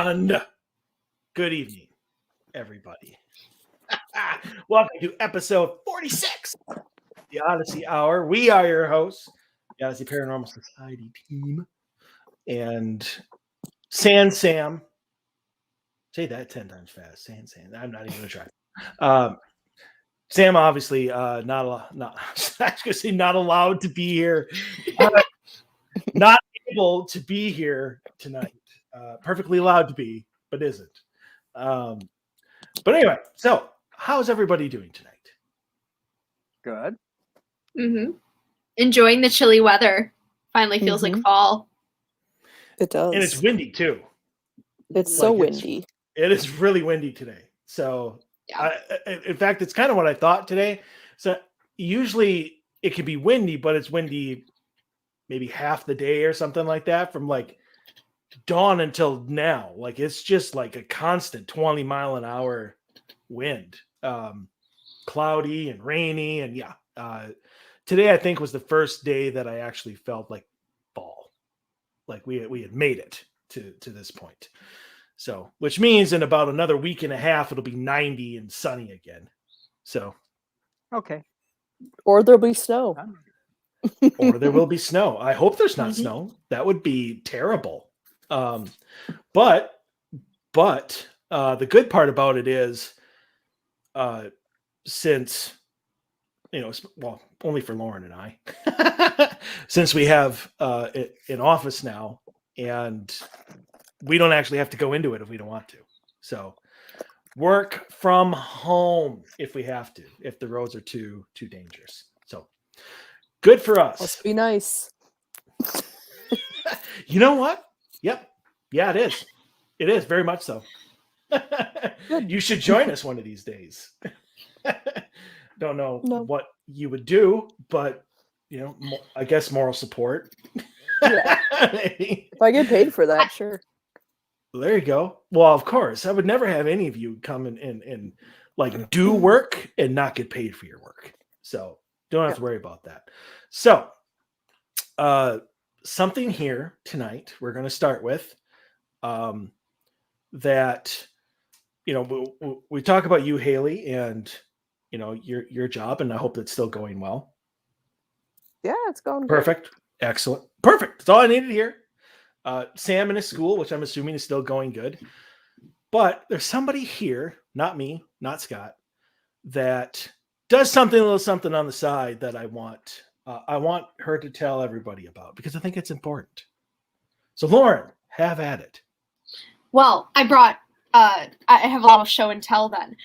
And good evening, everybody. Welcome to episode 46, the Odyssey Hour. We are your hosts, the Odyssey Paranormal Society team, and Sam. Say that 10 times fast. Sam. I'm not even going to try. Sam, obviously, not I was going to say not allowed to be here. Not able to be here tonight. Perfectly allowed to be, but isn't. But anyway, so how's everybody doing tonight? Good. Mm-hmm. Enjoying the chilly weather. Finally feels like fall. It does. And it's windy too. It's so windy. It is really windy today. So, in fact, it's kind of what I thought today. So usually it can be windy, but it's windy maybe half the day or something like that from like dawn until now. Like it's just like a constant 20 mile an hour wind, cloudy and rainy. And today I think was the first day that I actually felt like fall, like we had made it to this point. So, which means in about another week and a half, it'll be 90 and sunny again. So, okay. Or there'll be snow. Or there will be snow. I hope there's not snow. That would be terrible. But the good part about it is, since well, only for Lauren and I, since we have an office now, and we don't actually have to go into it if we don't want to. So work from home if we have to, if the roads are too dangerous. So good for us. Must be nice. You know what? Yep. Yeah, it is. It is very much so. You should join us one of these days. Don't know what you would do, but I guess moral support. Yeah. If I get paid for that, sure. There you go. Well, of course, I would never have any of you come and like do work and not get paid for your work. So don't have to worry about that. So, something here tonight we're going to start with, that, we talk about you, Haley, and, your job, and I hope that's still going well. Yeah, it's going perfect. Good. Excellent. Perfect. That's all I needed here. Sam in his school, which I'm assuming is still going good. But there's somebody here, not me, not Scott, that does a little something on the side that I want her to tell everybody about, because I think it's important. So Lauren, have at it. Well, I have a lot of show and tell then.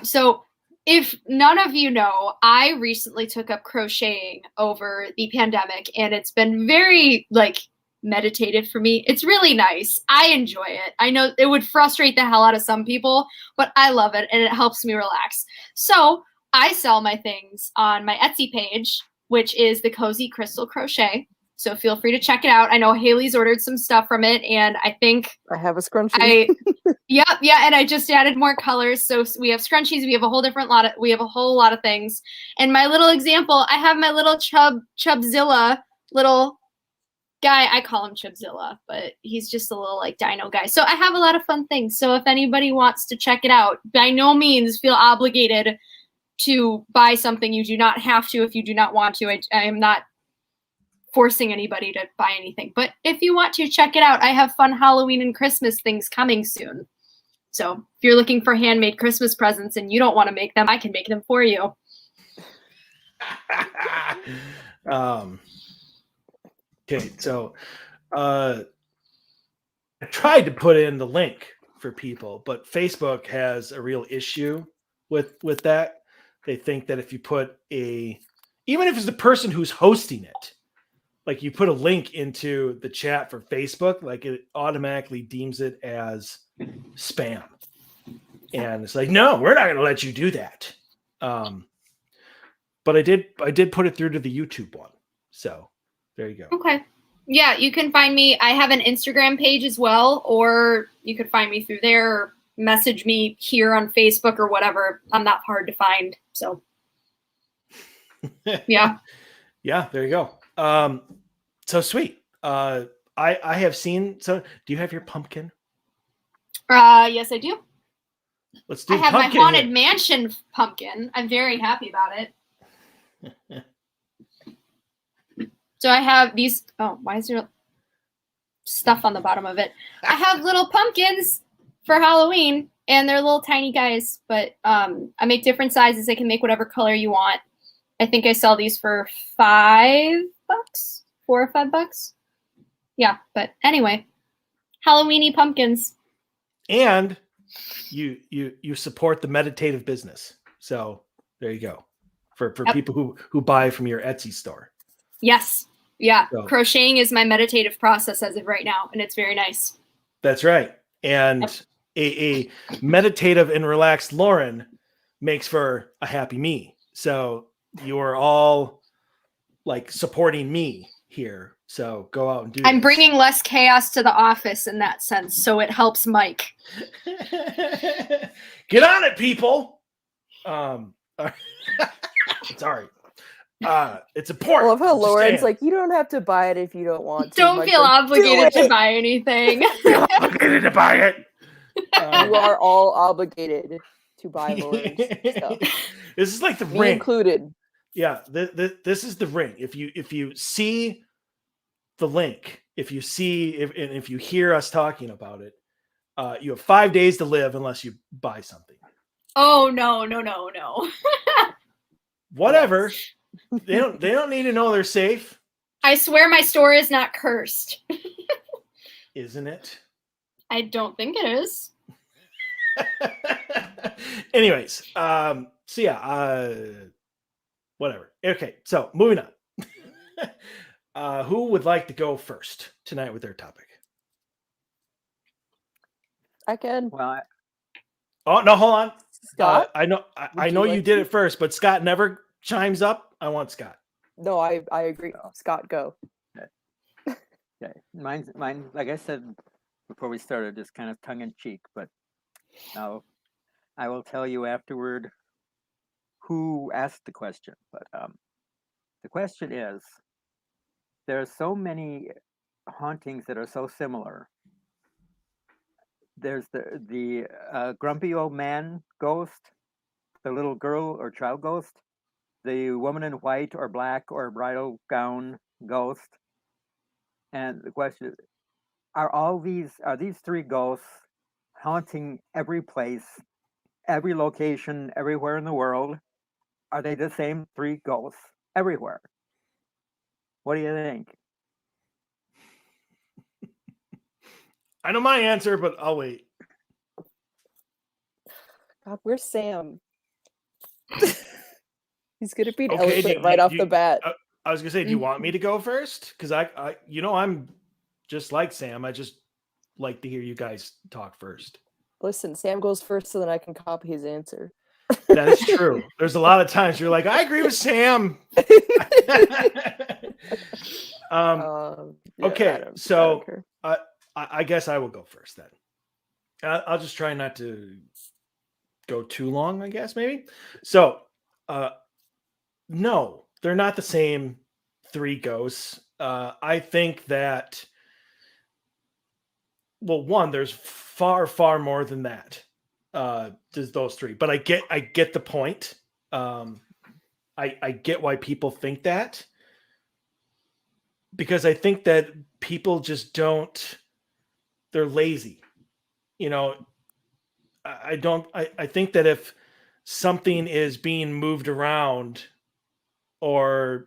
So if none of you know, I recently took up crocheting over the pandemic, and it's been very meditative for me. It's really nice. I enjoy it. I know it would frustrate the hell out of some people, but I love it, and it helps me relax. So I sell my things on my Etsy page, which is the Cozy Crystal Crochet. So feel free to check it out. I know Haley's ordered some stuff from it, and I think I have a scrunchie. Yeah, and I just added more colors. So we have scrunchies. We have a whole lot of things. And my little example, I have my little Chubzilla little guy. I call him Chubzilla, but he's just a little dino guy. So I have a lot of fun things. So if anybody wants to check it out, by no means feel obligated to buy something. You do not have to if you do not want to. I am not forcing anybody to buy anything. But if you want to, check it out. I have fun Halloween and Christmas things coming soon. So if you're looking for handmade Christmas presents and you don't want to make them, I can make them for you. Okay, so I tried to put in the link for people, but Facebook has a real issue with that. They think that if you put even if it's the person who's hosting it, like you put a link into the chat for Facebook, like it automatically deems it as spam. And it's like, no, we're not going to let you do that. But I did put it through to the YouTube one. So there you go. Okay. Yeah, you can find me. I have an Instagram page as well, or you could find me through there, or message me here on Facebook or whatever. I'm not hard to find. So yeah. Yeah, there you go. So sweet. I have seen. So do you have your pumpkin? Yes, I do. Let's do I have pumpkin my haunted here. mansion pumpkin. I'm very happy about it. So I have these. Oh, why is there stuff on the bottom of it? I have little pumpkins for Halloween, and they're little tiny guys. But I make different sizes. I can make whatever color you want. I think I sell these for $5, $4 or $5. Yeah, but anyway, Halloweeny pumpkins. And you support the meditative business. So there you go. For Yep. people who buy from your Etsy store. Yes. Yeah. So, Crocheting is my meditative process as of right now, and it's very nice. that's right. And Yep. a meditative and relaxed Lauren makes for a happy me. So you're all like supporting me here. So go out and do I'm this. bringing less chaos to the office in that sense, so it helps Mike. Get on it, people. Sorry. It's I important. love how I'm just Lauren's saying. like, you don't have to buy it if you don't want to. Don't Mike's feel like, obligated "Do to it!" buy anything. Feel obligated to buy it. You are all obligated to buy Lauren's stuff, This is like the me ring. included. Yeah, this is the ring. If you see the link, if you hear us talking about it, you have 5 days to live unless you buy something. Oh no. Whatever. They don't need to know they're safe, I swear my store is not cursed. isn't it? I don't think it is. Anyways, so yeah, whatever. Okay, so moving on. Who would like to go first tonight with their topic? I can. Well, Oh no, hold on. Scott? I know Would know you you like did to? it first, but Scott never chimes up. I want Scott. No, I agree. Scott, go. yeah, mine. Like I said before we started, is kind of tongue in cheek, but now I will tell you afterward who asked the question. But the question is: there are so many hauntings that are so similar. There's the grumpy old man ghost, the little girl or child ghost, the woman in white or black or bridal gown ghost. And the question is, are these three ghosts haunting every place, every location, everywhere in the world? Are they the same three ghosts everywhere? What do you think? I know my answer, but I'll wait. God, where's Sam? He's gonna be Okay, eloquent right off the bat. I was gonna say, do you want me to go first? Because I I'm just like Sam. I just like to hear you guys talk first. Listen, Sam goes first so that I can copy his answer. That is true. There's a lot of times you're like, I agree with Sam. Yeah, Okay, I don't so care. I guess I will go first then. I'll just try not to go too long, I guess, maybe. So, no, they're not the same three ghosts. I think that, well, one, there's far, far more than that. There's those three, but I get the point. I get why people think that, because I think that people just they're lazy. I think that if something is being moved around, or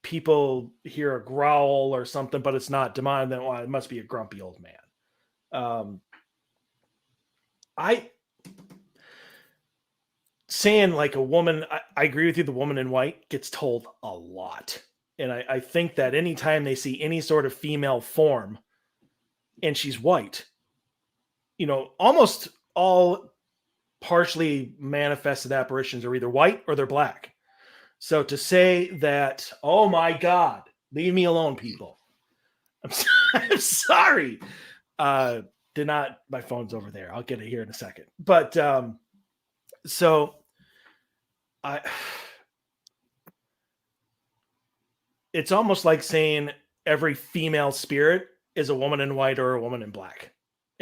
people hear a growl or something, but it's not demonic, then it must be a grumpy old man. Saying like a woman, I agree with you. The woman in white gets told a lot. And I think that anytime they see any sort of female form and she's white, almost all partially manifested apparitions are either white or they're black. So to say that, oh my God, leave me alone, people. I'm sorry. My phone's over there. I'll get it here in a second. But so it's almost like saying every female spirit is a woman in white or a woman in black.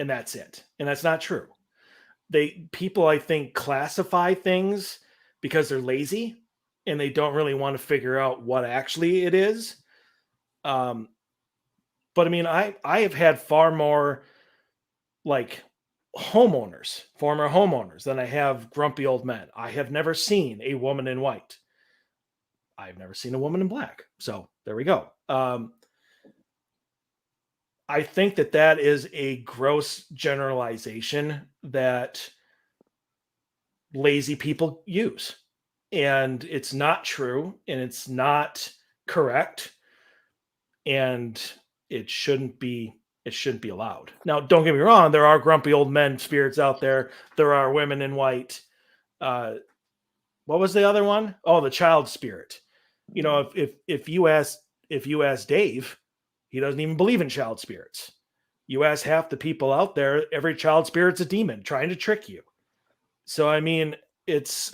and that's it. And that's not true. People, I think, classify things because they're lazy and they don't really want to figure out what actually it is. But I mean, I have had far more like former homeowners than I have grumpy old men. I have never seen a woman in white. I've never seen a woman in black. So there we go. I think that is a gross generalization that lazy people use. And it's not true and it's not correct. And it shouldn't be allowed. Now, don't get me wrong, there are grumpy old men spirits out there. There are women in white. What was the other one? Oh, the child spirit. You know, if you ask Dave, he doesn't even believe in child spirits. You ask half the people out there, every child spirit's a demon trying to trick you. So I mean, it's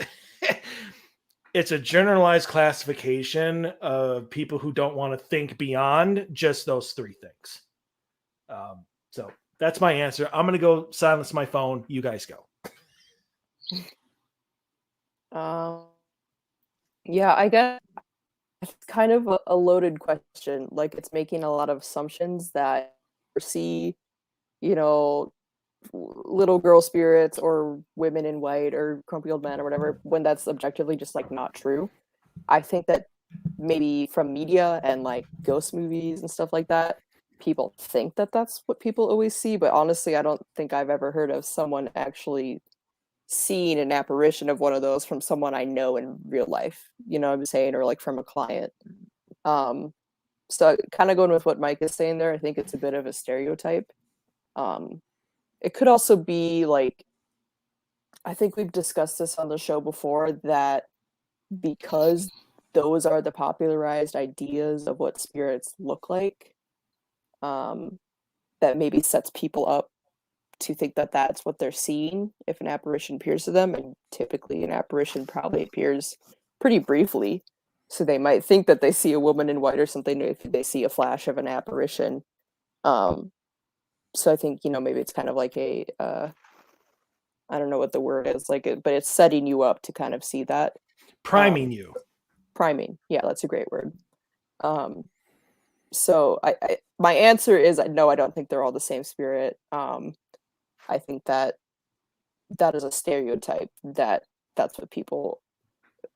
it's a generalized classification of people who don't want to think beyond just those three things. So that's my answer. I'm going to go silence my phone. You guys go. Yeah, I guess it's kind of a loaded question. Like, it's making a lot of assumptions that see, little girl spirits or women in white or grumpy old men or whatever, when that's objectively just like not true. I think that maybe from media and like ghost movies and stuff like that, people think that that's what people always see, but honestly, I don't think I've ever heard of someone actually seeing an apparition of one of those from someone I know in real life, you know what I'm saying, or like from a client. So kind of going with what Mike is saying there, I think it's a bit of a stereotype. It could also be like, I think we've discussed this on the show before, that because those are the popularized ideas of what spirits look like, that maybe sets people up to think that that's what they're seeing if an apparition appears to them. And typically an apparition probably appears pretty briefly. So they might think that they see a woman in white or something if they see a flash of an apparition. So I think, maybe it's kind of like a, I don't know what the word is, like, but it's setting you up to kind of see that. Priming you. Priming. Yeah, that's a great word. So my answer is no, I don't think they're all the same spirit. I think that is a stereotype, that's what people,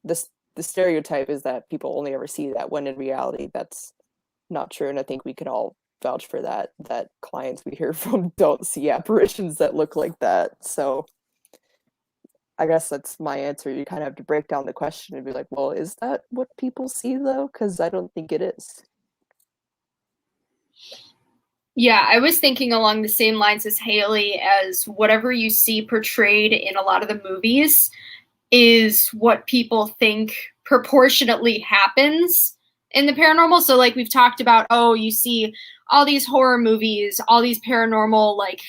the stereotype is that people only ever see that, when in reality that's not true. And I think we can all vouch for that clients we hear from don't see apparitions that look like that. So I guess that's my answer. You kind of have to break down the question and be like, well, is that what people see though? Because I don't think it is. Yeah, I was thinking along the same lines as Haley, as whatever you see portrayed in a lot of the movies is what people think proportionately happens in the paranormal. So like we've talked about, you see all these horror movies, all these paranormal, like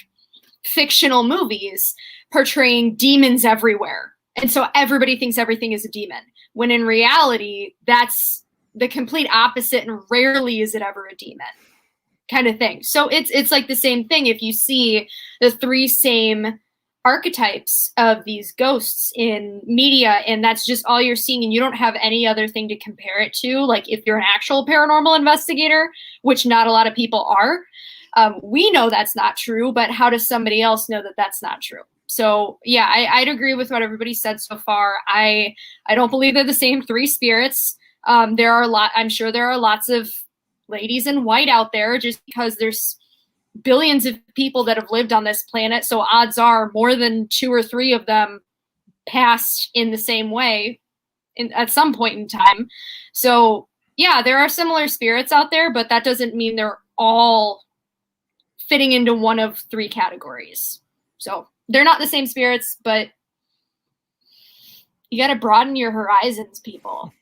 fictional movies portraying demons everywhere. And so everybody thinks everything is a demon, when in reality, that's the complete opposite, and rarely is it ever a demon, kind of thing. So it's like the same thing. If you see the three same archetypes of these ghosts in media, and that's just all you're seeing, and you don't have any other thing to compare it to, like if you're an actual paranormal investigator, which not a lot of people are, we know that's not true, but how does somebody else know that that's not true? So yeah, I'd agree with what everybody said so far. I don't believe they're the same three spirits. I'm sure there are lots of ladies in white out there, just because there's billions of people that have lived on this planet. So odds are more than 2 or 3 of them passed in the same way at some point in time. So yeah, there are similar spirits out there, but that doesn't mean they're all fitting into one of 3 categories. So they're not the same spirits, but you got to broaden your horizons, people.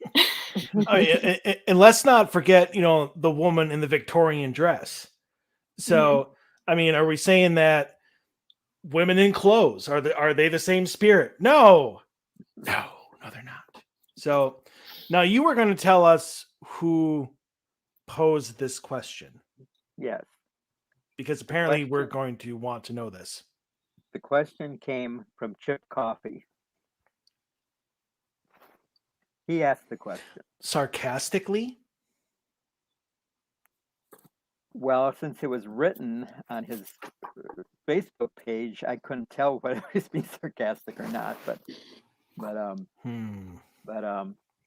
And let's not forget, the woman in the Victorian dress. So, I mean, are we saying that women in clothes, are they the same spirit? No, they're not. So now you were going to tell us who posed this question. Yes. because apparently we're question- going to want to know this. The question came from Chip Coffee. He asked the question. Sarcastically? Well, since it was written on his Facebook page, I couldn't tell whether he was being sarcastic or not. But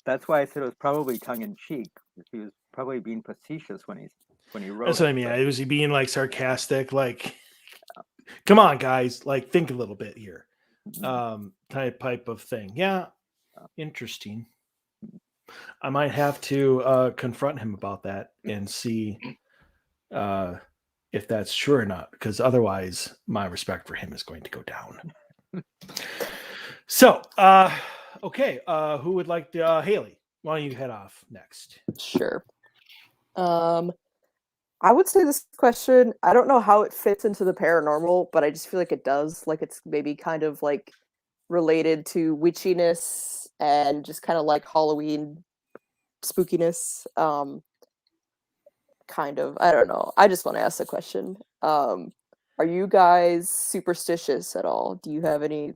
that's why I said it was probably tongue in cheek. He was probably being facetious when he wrote. That's what I mean. Was he being like sarcastic? Like, come on, guys! Like, think a little bit here. Type of thing. Yeah, interesting. I might have to confront him about that and see if that's true or not, because otherwise my respect for him is going to go down. So, okay, who would like to, Haley, why don't you head off next? Sure. I would say this question, I don't know how it fits into the paranormal, but I just feel like it does. Like it's maybe kind of like related to witchiness and just kind of like Halloween spookiness. Kind of. I don't know. I just want to ask the question. Are you guys superstitious at all? Do you have any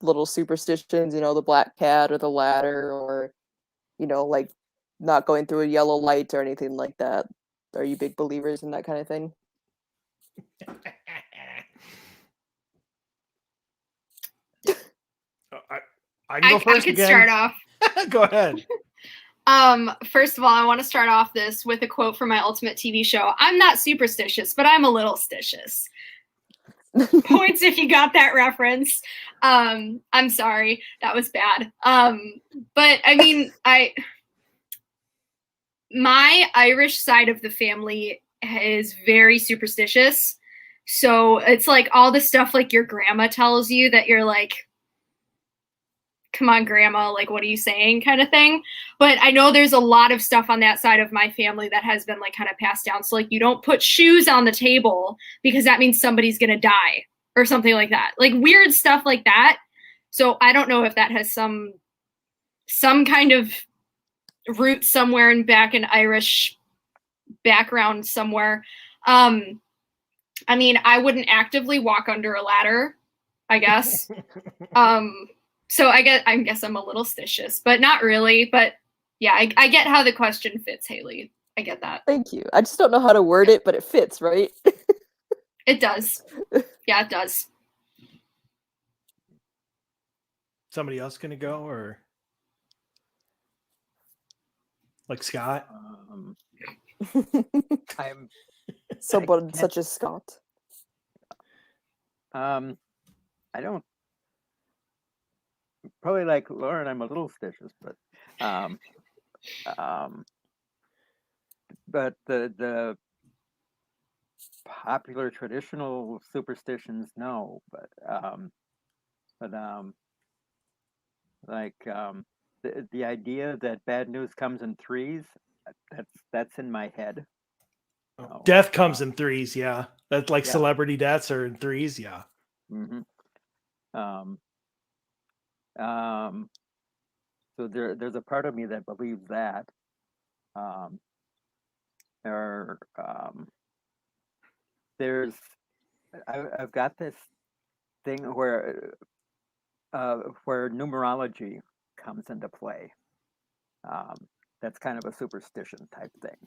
little superstitions, the black cat or the ladder, or like not going through a yellow light or anything like that? Are you big believers in that kind of thing? I can go first. I could again. start off. Go ahead. First of all, I want to start off this with a quote from my ultimate TV show. I'm not superstitious, but I'm a little stitious. Points if you got that reference. I'm sorry, that was bad. But I mean, my Irish side of the family is very superstitious. So it's like all the stuff like your grandma tells you that you're like, come on, grandma, like, what are you saying kind of thing. But I know there's a lot of stuff on that side of my family that has been like kind of passed down. So like you don't put shoes on the table because that means somebody's going to die or something like that. Like weird stuff like that. So I don't know if that has some kind of root somewhere back in Irish background somewhere. I mean, I wouldn't actively walk under a ladder, I guess. So I guess I'm a little stitious, but not really. But yeah, I get how the question fits, Haley. I get that. Thank you. I just don't know how to word it, but it fits, right? It does. Yeah, it does. Somebody else gonna go, or like Scott? I'm someone such as Scott. I don't. Probably like Lauren, I'm a little stitious, but the popular traditional superstitions, no, but the idea that bad news comes in threes, that's in my head. Death comes in threes, yeah. That's like yeah. Celebrity deaths are in threes, yeah. Mm-hmm. So there's a part of me that believes that. I've got this thing where numerology comes into play. That's kind of a superstition type thing,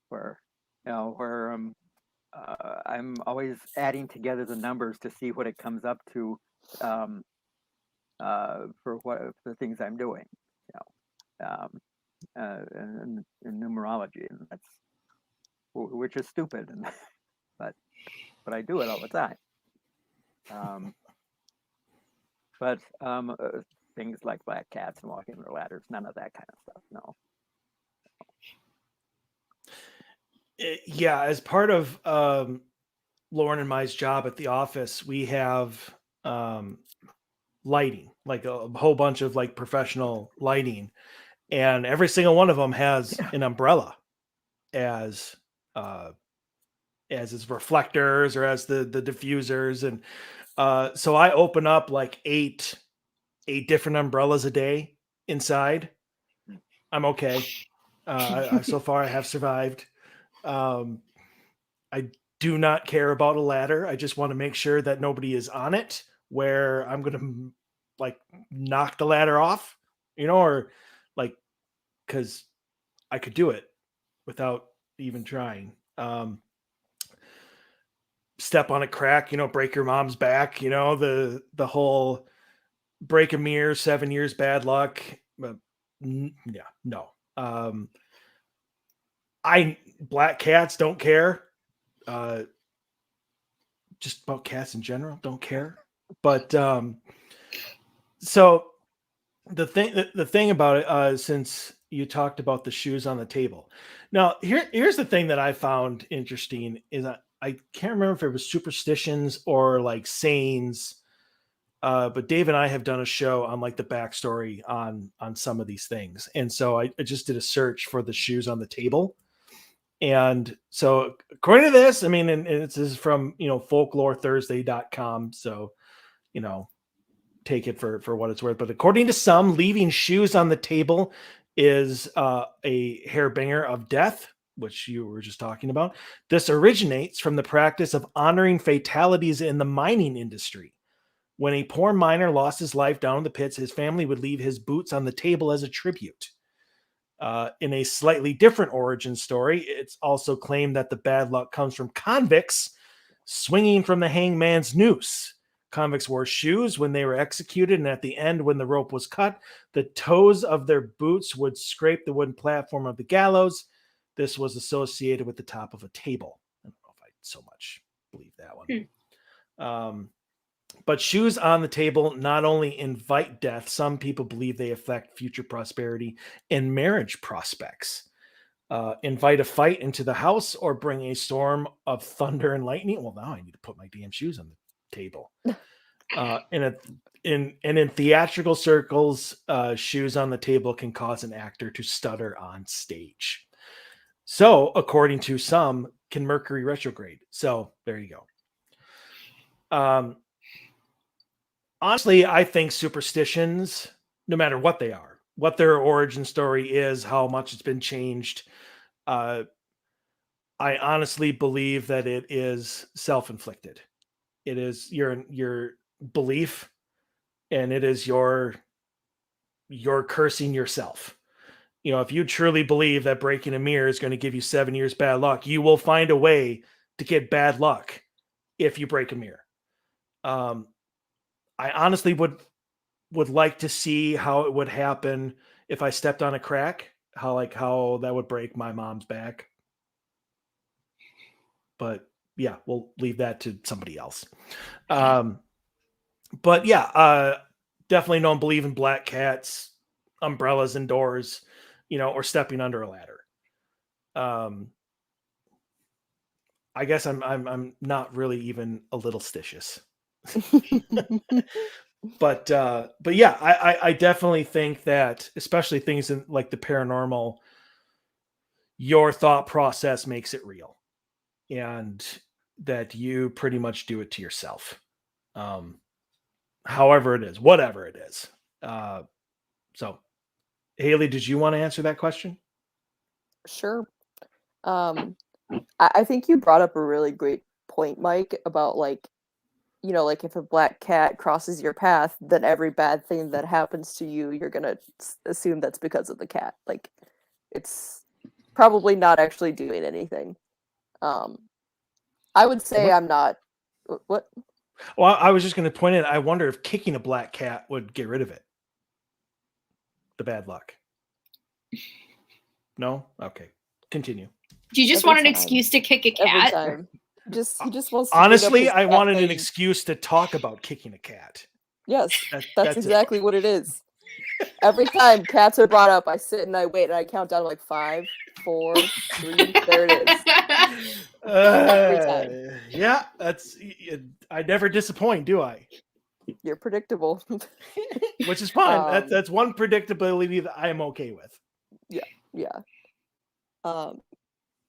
where I'm always adding together the numbers to see what it comes up to for the things I'm doing, in numerology, and which is stupid, but I do it all the time. But things like black cats and walking under ladders, none of that kind of stuff. No. Yeah, as part of Lauren and my job at the office, we have lighting, like a whole bunch of like professional lighting, and every single one of them has an umbrella as its reflectors or as the diffusers, and so I open up like eight different umbrellas a day inside. I'm okay. So far I have survived. I do not care about a ladder. I just want to make sure that nobody is on it where I'm going to like knock the ladder off, or like, cause I could do it without even trying. Step on a crack, break your mom's back, the whole break a mirror, 7 years bad luck. Yeah, no. Black cats don't care. Just about cats in general, don't care. But so the thing about it, since you talked about the shoes on the table, now here's the thing that I found interesting is I can't remember if it was superstitions or like sayings, but Dave and I have done a show on like the backstory on some of these things, and so I just did a search for the shoes on the table. And so according to this, I mean, and this is from, folklorethursday.com. So, take it for what it's worth. But according to some, leaving shoes on the table is a harbinger of death, which you were just talking about. This originates from the practice of honoring fatalities in the mining industry. When a poor miner lost his life down in the pits, his family would leave his boots on the table as a tribute. In a slightly different origin story, it's also claimed that the bad luck comes from convicts swinging from the hangman's noose. Convicts wore shoes when they were executed, and at the end, when the rope was cut, the toes of their boots would scrape the wooden platform of the gallows. This was associated with the top of a table. I don't know if I so much believe that one. But shoes on the table not only invite death, some people believe they affect future prosperity and marriage prospects. Invite a fight into the house or bring a storm of thunder and lightning. Well, now I need to put my damn shoes on the table. In theatrical circles, shoes on the table can cause an actor to stutter on stage. So, according to some, can Mercury retrograde. So there you go. Honestly, I think superstitions, no matter what they are, what their origin story is, how much it's been changed, I honestly believe that it is self-inflicted. It is your belief, and it is your cursing yourself. If you truly believe that breaking a mirror is going to give you 7 years bad luck, you will find a way to get bad luck if you break a mirror. I honestly would like to see how it would happen if I stepped on a crack, how that would break my mom's back. But yeah, we'll leave that to somebody else. But yeah, definitely don't believe in black cats, umbrellas indoors, or stepping under a ladder. I guess I'm not really even a little stitious. But yeah, I definitely think that, especially things in like the paranormal, your thought process makes it real, and that you pretty much do it to yourself. However it is, whatever it is. So Haley, did you want to answer that question? Sure. I think you brought up a really great point, Mike, about like if a black cat crosses your path, then every bad thing that happens to you, you're gonna assume that's because of the cat. Like, it's probably not actually doing anything. I would say I'm not. What? Well, I was just going to point out, I wonder if kicking a black cat would get rid of it. The bad luck. No? Okay. Continue. Do you just Every want an time. excuse to kick a Every cat? time. He just wants to bring up Honestly, his I cat wanted an thing. excuse to talk about kicking a cat. Yes, That's that's exactly what it is. Every time cats are brought up, I sit and I wait and I count down like 5, 4, 3. There it is. Every time. Yeah, I never disappoint, do I? You're predictable. Which is fine. That's one predictability that I am okay with. Yeah.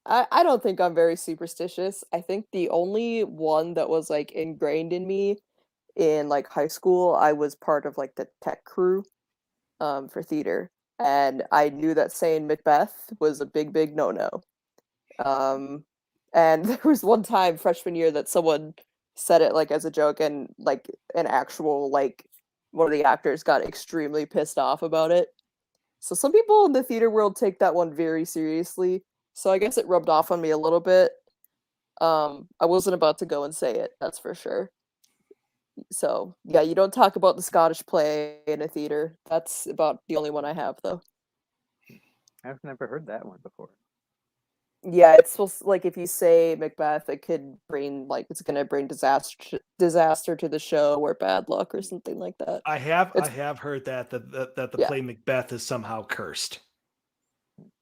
I don't think I'm very superstitious. I think the only one that was like ingrained in me in like high school, I was part of like the tech crew for theater, and I knew that saying Macbeth was a big no-no. And there was one time freshman year that someone said it like as a joke, and like an actual like one of the actors got extremely pissed off about it. So some people in the theater world take that one very seriously. So I guess it rubbed off on me a little bit. I wasn't about to go and say it, that's for sure. So yeah, you don't talk about the Scottish play in a theater. That's about the only one I have, though. I've never heard that one before. Yeah, it's supposed like if you say Macbeth, it could bring like it's gonna bring disaster to the show or bad luck or something like that. I It's have heard that the yeah, play Macbeth is somehow cursed.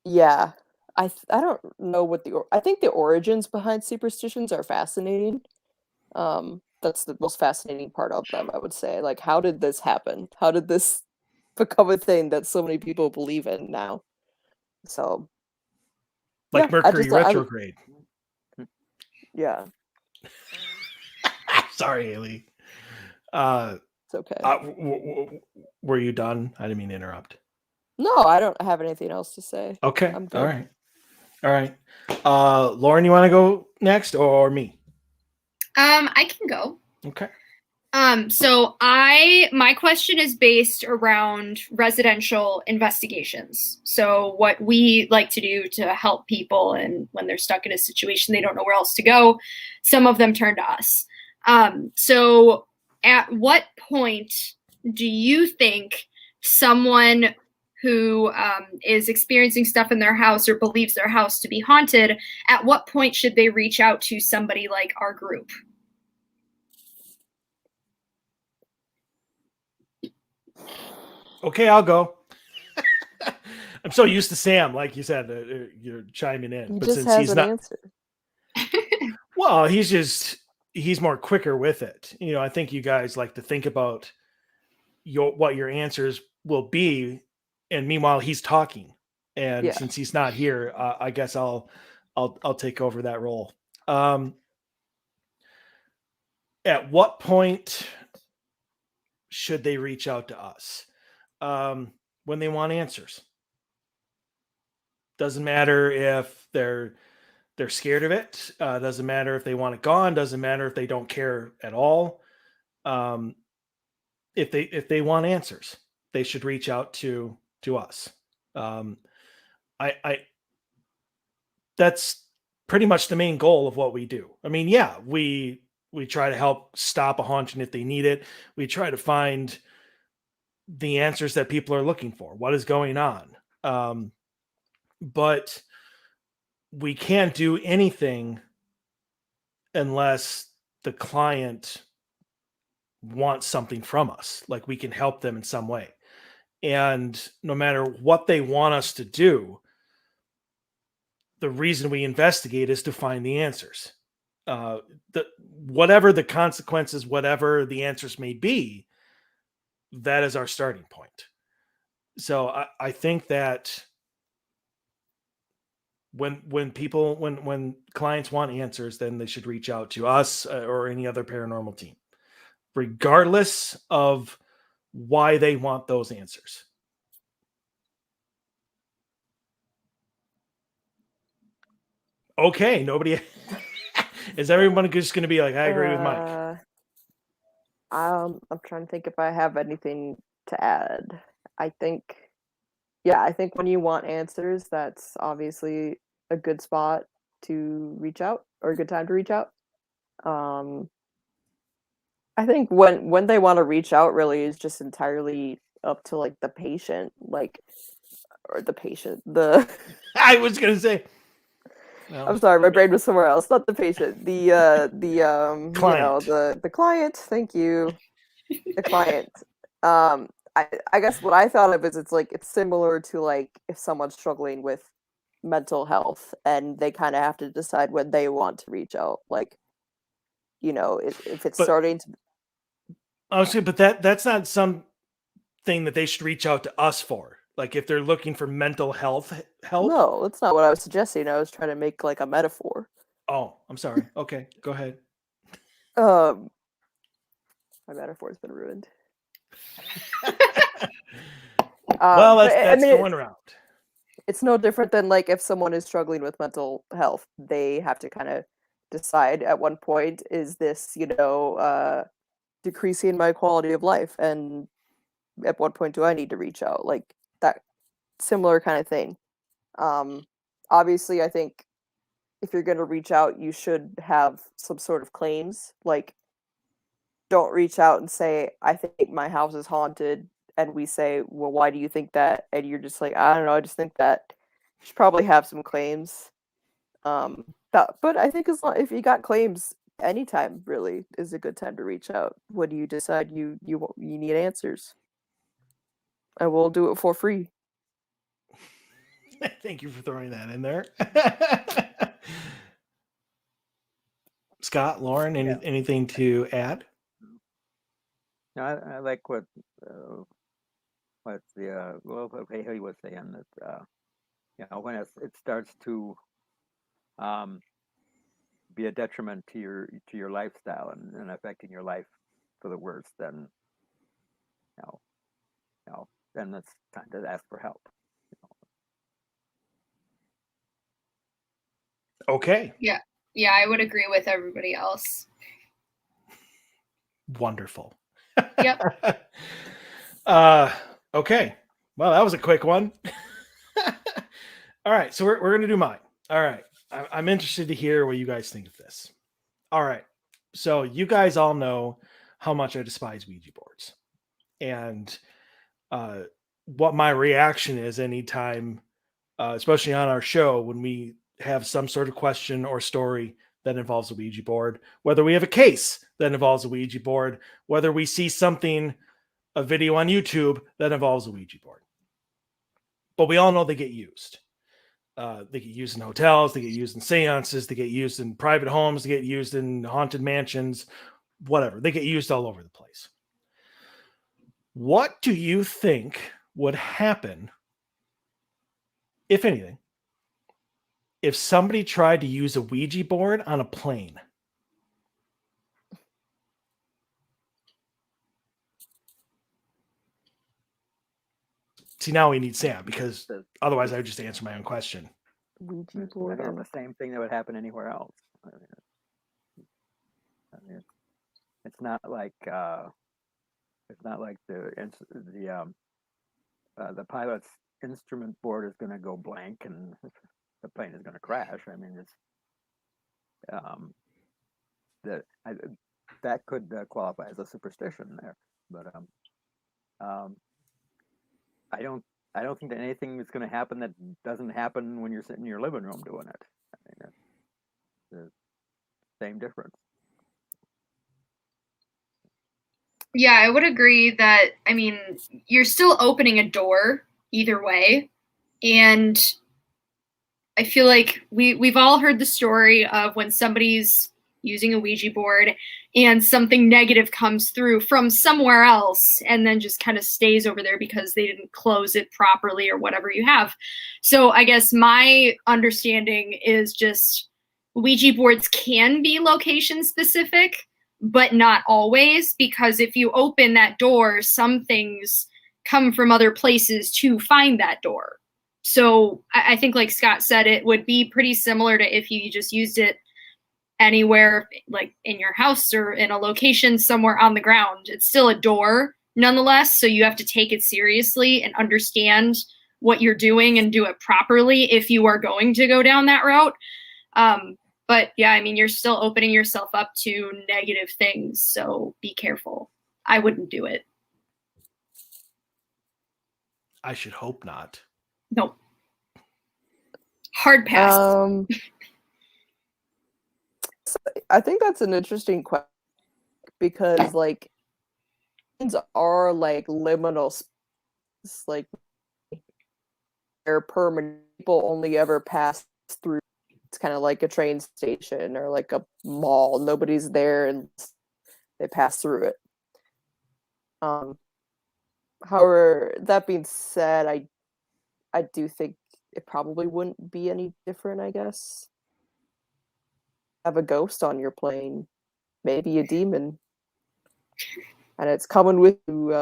yeah. I don't know what I think the origins behind superstitions are fascinating. That's the most fascinating part of them, I would say. Like, how did this happen? How did this become a thing that so many people believe in now? So Like yeah, Mercury retrograde. yeah, Sorry, Haley. it's okay. Were you done? I didn't mean to interrupt. No, I don't have anything else to say. Okay. I'm good. All right. Lauren, you want to go next or me? I can go. Okay. So my question is based around residential investigations. So what we like to do to help people, and when they're stuck in a situation they don't know where else to go, some of them turn to us. So at what point do you think someone who is experiencing stuff in their house or believes their house to be haunted, at what point should they reach out to somebody like our group? Okay, I'll go. I'm so used to Sam, like you said, you're chiming in. He But just since has he's an not, answer. well, he's more quicker with it. You know, I think you guys like to think about what your answers will be, and meanwhile he's talking. And Yeah. since he's not here, I guess I'll take over that role. At what point should they reach out to us? When they want answers. Doesn't matter if they're scared of it. Doesn't matter if they want it gone. Doesn't matter if they don't care at all. If they want answers, they should reach out to us. I that's pretty much the main goal of what we do. I mean, yeah, we try to help stop a haunting if they need it. We try to find the answers that people are looking for. What is going on? But we can't do anything unless the client wants something from us. Like we can help them in some way. And no matter what they want us to do, the reason we investigate is to find the answers. Whatever the consequences, whatever the answers may be, that is our starting point. So I think that when clients want answers, then they should reach out to us or any other paranormal team, regardless of why they want those answers. Okay, nobody is everyone just going to be like, I agree with Mike. I'm trying to think if I have anything to add. I think, yeah, I think when you want answers, that's obviously a good spot to reach out, or a good time to reach out. I think when they want to reach out really is just entirely up to like the patient, like, or the patient, the I was going to say, no. I'm sorry, my brain was somewhere else. Not the patient. Client. The client. Thank you. The client. I guess what I thought of is it's similar to like if someone's struggling with mental health and they kind of have to decide when they want to reach out. Like, if it's starting to. Honestly, but that's not something that they should reach out to us for. Like if they're looking for mental health help. No, that's not what I was suggesting. I was trying to make like a metaphor. Oh, I'm sorry. Okay, go ahead. My metaphor's been ruined. Well, that's going around. it's no different than like if someone is struggling with mental health, they have to kind of decide at one point, is this, decreasing my quality of life? And at what point do I need to reach out? Like that similar kind of thing. Obviously, I think if you're going to reach out, you should have some sort of claims. Like, don't reach out and say, I think my house is haunted. And we say, well, why do you think that? And you're just like, I don't know, I just think that. You should probably have some claims. But I think if you got claims, anytime really is a good time to reach out. When you decide you need answers, and we'll do it for free. Thank you for throwing that in there. Scott, Lauren, anything to add? No, I like what the Haley was saying, that when it starts to be a detriment to your lifestyle and affecting your life for the worse, then then it's time to ask for help. Okay. Yeah, I would agree with everybody else. Wonderful. Yep. Okay. Well, that was a quick one. All right, so we're gonna do mine. All right, I'm interested to hear what you guys think of this. All right, so you guys all know how much I despise Ouija boards, and what my reaction is anytime, especially on our show, when we have some sort of question or story that involves a Ouija board, whether we have a case that involves a Ouija board, whether we see a video on YouTube that involves a Ouija board. But we all know they get used. They get used in hotels, they get used in seances, they get used in private homes, they get used in haunted mansions, whatever. They get used all over the place. What do you think would happen, if anything, if somebody tried to use a Ouija board on a plane? See, now we need Sam, because otherwise I would just answer my own question. Ouija board. The same thing that would happen anywhere else. It's not like the pilot's instrument board is going to go blank and the plane is going to crash. I mean, that could qualify as a superstition there, but I don't think that anything is going to happen that doesn't happen when you're sitting in your living room doing it. I mean, it's the same difference. Yeah, I would agree that, I mean, you're still opening a door either way. And I feel like we've all heard the story of when somebody's using a Ouija board and something negative comes through from somewhere else and then just kind of stays over there because they didn't close it properly or whatever you have. So I guess my understanding is just Ouija boards can be location specific, but not always, because if you open that door, some things come from other places to find that door. So I think, like Scott said, it would be pretty similar to if you just used it anywhere, like in your house or in a location somewhere on the ground. It's still a door nonetheless, so you have to take it seriously and understand what you're doing and do it properly if you are going to go down that route. But yeah, I mean, you're still opening yourself up to negative things, so be careful. I wouldn't do it. I should hope not. Nope. Hard pass. I think that's an interesting question, because like things are like liminal space, like they're permanent. People only ever pass through. It's kind of like a train station or like a mall. Nobody's there and they pass through it. However, that being said, I do think it probably wouldn't be any different, I guess. Have a ghost on your plane, maybe a demon, and it's coming with you,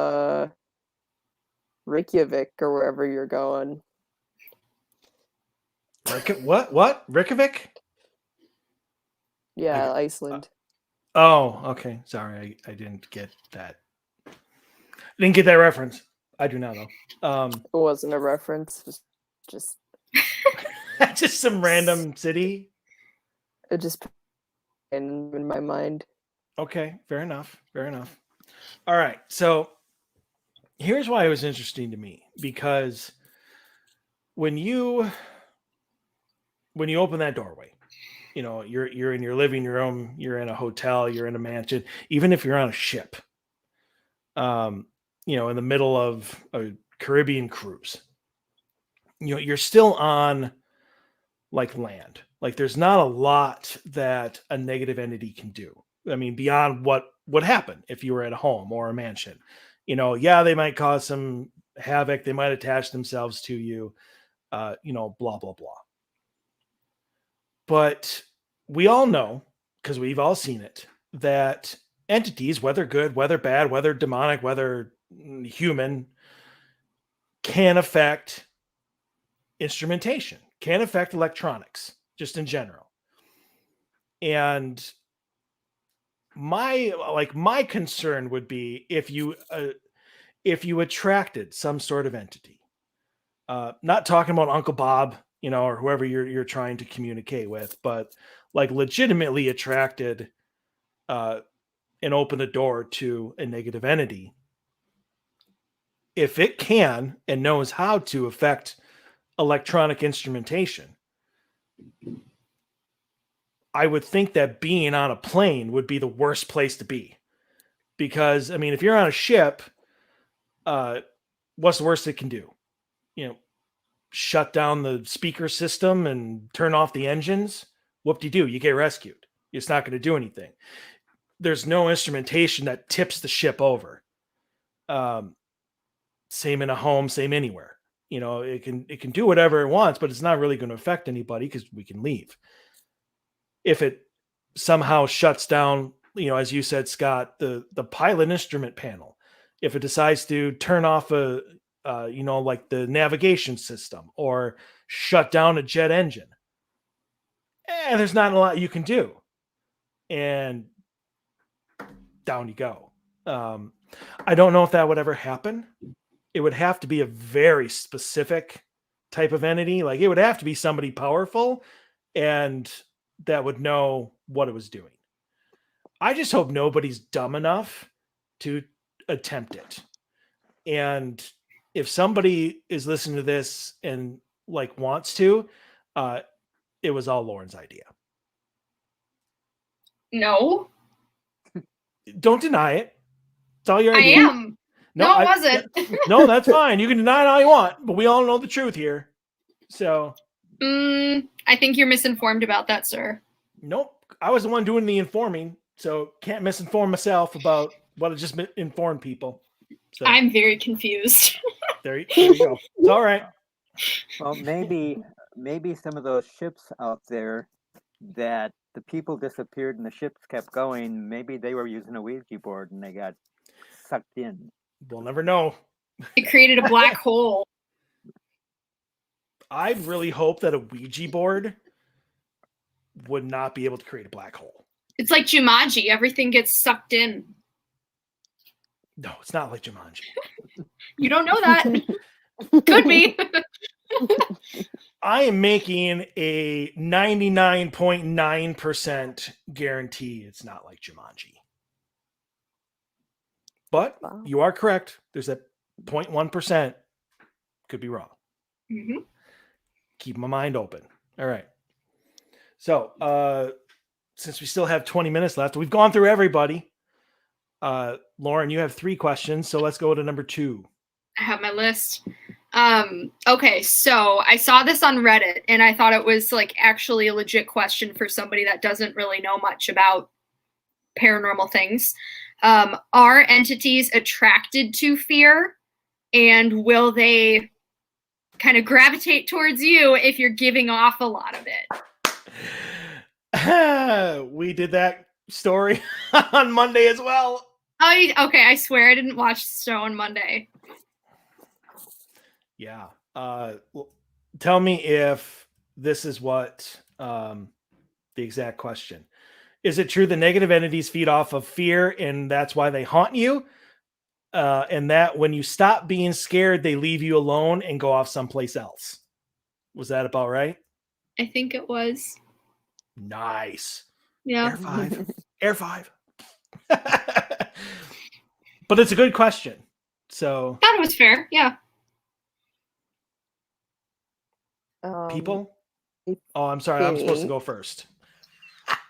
Reykjavik or wherever you're going. What? Reykjavik? Yeah, Like, Iceland. Oh, okay. Sorry, I didn't get that. I didn't get that reference. I do now though. It wasn't a reference. It was just Just some random city. it just in my mind. Okay, fair enough. Fair enough. All right. So here's why it was interesting to me, because when you open that doorway, you're in your living room, you're in a hotel, you're in a mansion, even if you're on a ship, in the middle of a Caribbean cruise, you're still on like land. Like there's not a lot that a negative entity can do. I mean, beyond what would happen if you were at a home or a mansion. Yeah, they might cause some havoc. They might attach themselves to you, blah, blah, blah. But we all know, because we've all seen it, that entities, whether good, whether bad, whether demonic, whether human, can affect instrumentation, can affect electronics, just in general. And my concern would be if you attracted some sort of entity. Not talking about Uncle Bob, or whoever you're trying to communicate with, but like legitimately attracted and open the door to a negative entity. If it can and knows how to affect electronic instrumentation, I would think that being on a plane would be the worst place to be. Because, I mean, if you're on a ship, what's the worst it can do? Shut down the speaker system and turn off the engines. Whoop-de-doo, you get rescued. It's not going to do anything. There's no instrumentation that tips the ship over. Same in a home, same anywhere. It can do whatever it wants, but it's not really going to affect anybody because we can leave. If it somehow shuts down, as you said, Scott, the pilot instrument panel, if it decides to turn off like the navigation system or shut down a jet engine, there's not a lot you can do. And down you go. I don't know if that would ever happen. It would have to be a very specific type of entity. Like it would have to be somebody powerful and that would know what it was doing. I just hope nobody's dumb enough to attempt it. And if somebody is listening to this and like wants to, it was all Lauren's idea. No. Don't deny it. It's all your I idea. am. No, it wasn't. No, that's fine. You can deny it all you want, but we all know the truth here. So. I think you're misinformed about that, sir. Nope. I was the one doing the informing, so can't misinform myself about what I just informed people. So, I'm very confused. there you go. It's all right. Well, maybe some of those ships out there that the people disappeared and the ships kept going, maybe they were using a Ouija board and they got sucked in. We'll never know. It created a black hole. I really hope that a Ouija board would not be able to create a black hole. It's like Jumanji. Everything gets sucked in. No, it's not like Jumanji. You don't know that. Could be. I am making a 99.9% guarantee it's not like Jumanji. But Wow. You are correct. There's that 0.1%. Could be wrong. Mm-hmm. Keep my mind open. All right. So, since we still have 20 minutes left, we've gone through everybody. Lauren, you have 3 questions, so let's go to number 2. I have my list. Okay, so I saw this on Reddit, and I thought it was like actually a legit question for somebody that doesn't really know much about paranormal things. Are entities attracted to fear, and will they kind of gravitate towards you if you're giving off a lot of it? We did that story on Monday as well. Oh, okay. I swear I didn't watch the show on Monday. Yeah. Tell me if this is what the exact question. Is it true the negative entities feed off of fear and that's why they haunt you? And that when you stop being scared, they leave you alone and go off someplace else. Was that about right? I think it was. Nice. Yeah. Air 5. Air 5. But it's a good question. So Thought it was fair. Yeah. people? I Oh, I'm sorry. I'm supposed to think- go first.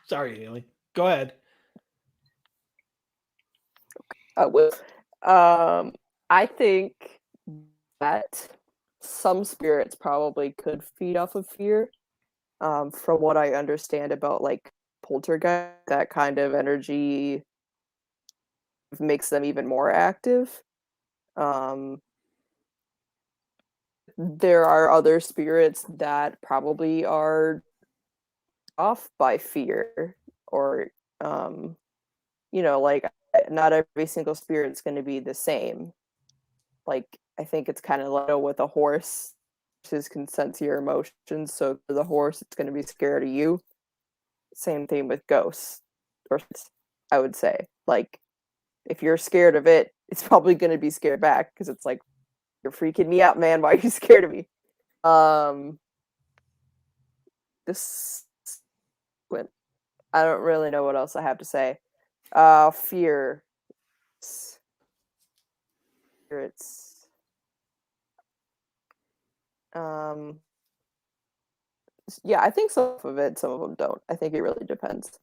Sorry, Haley. Go ahead. I think that some spirits probably could feed off of fear. From what I understand about like poltergeist, that kind of energy makes them even more active. There are other spirits that probably are off by fear, or like not every single spirit's going to be the same. Like I think it's kind of like with a horse, horses can sense your emotions, so for the horse it's going to be scared of you. Same thing with ghosts, or I would say, like if you're scared of it, it's probably going to be scared back because it's like, you're freaking me out, man. Why are you scared of me? This I don't really know what else I have to say. Fear. Spirits. Yeah, I think some of it, some of them don't. I think it really depends.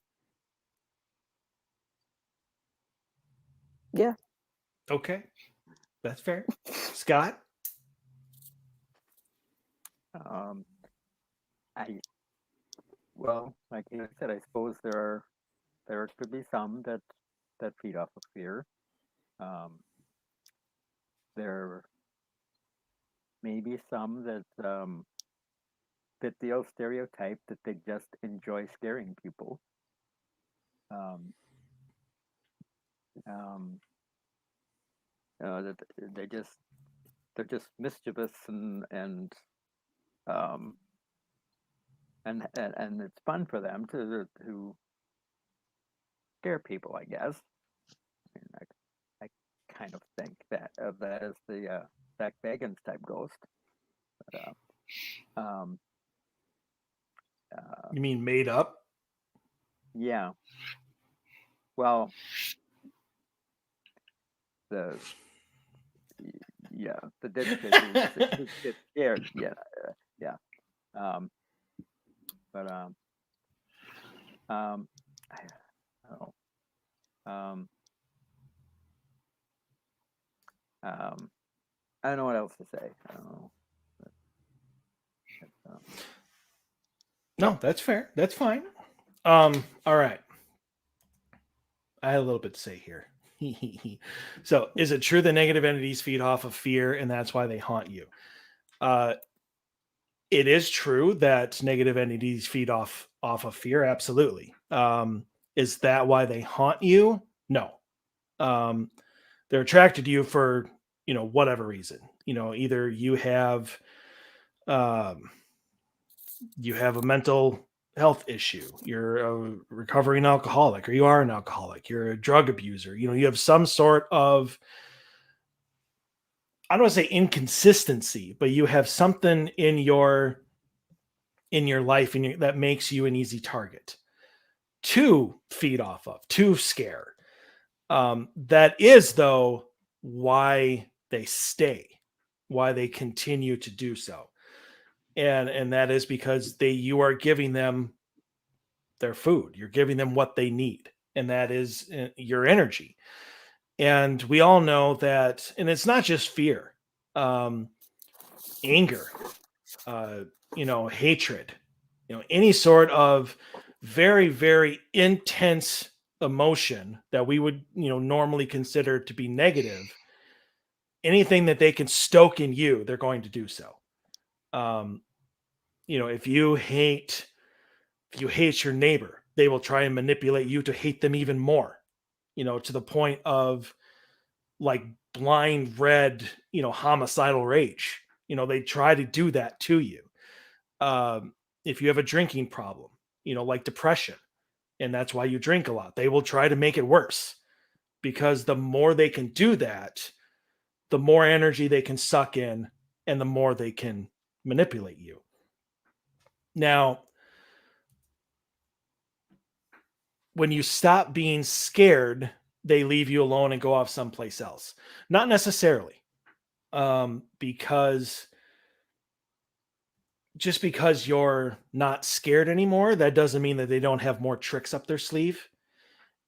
Yeah. Okay. That's fair. Scott? Well, like you said, I suppose there could be some that feed off of fear. There may be some that fit the old stereotype that they just enjoy scaring people. That they're just mischievous and it's fun for them to scare people, I guess. I kind of think that of that as the Zach Bagans type ghost. But, You mean made up? yeah. Well, the dead kid who gets scared. Yeah, yeah. But I don't know. I don't know what else to say. I don't know. No, that's fair. That's fine. All right. I had a little bit to say here. So, is it true that negative entities feed off of fear and that's why they haunt you? It is true that negative entities feed off of fear. Absolutely. Is that why they haunt you? No. They're attracted to you for whatever reason. Either you have a mental health issue, you're a recovering alcoholic, or you are an alcoholic, you're a drug abuser, you have some sort of, I don't want to say inconsistency, but you have something in your life that makes you an easy target to feed off of, to scare. That is though why they stay, why they continue to do so. And that is because you are giving them their food. You're giving them what they need, and that is your energy. And we all know that, and it's not just fear, anger, hatred, any sort of very, very intense emotion that we would, normally consider to be negative. Anything that they can stoke in you, they're going to do so. If you hate your neighbor, they will try and manipulate you to hate them even more, to the point of like blind red, homicidal rage. They try to do that to you. if you have a drinking problem, like depression, and that's why you drink a lot, they will try to make it worse, because the more they can do that, the more energy they can suck in and the more they can manipulate you. Now, when you stop being scared, they leave you alone and go off someplace else. Not necessarily, because just because you're not scared anymore, that doesn't mean that they don't have more tricks up their sleeve.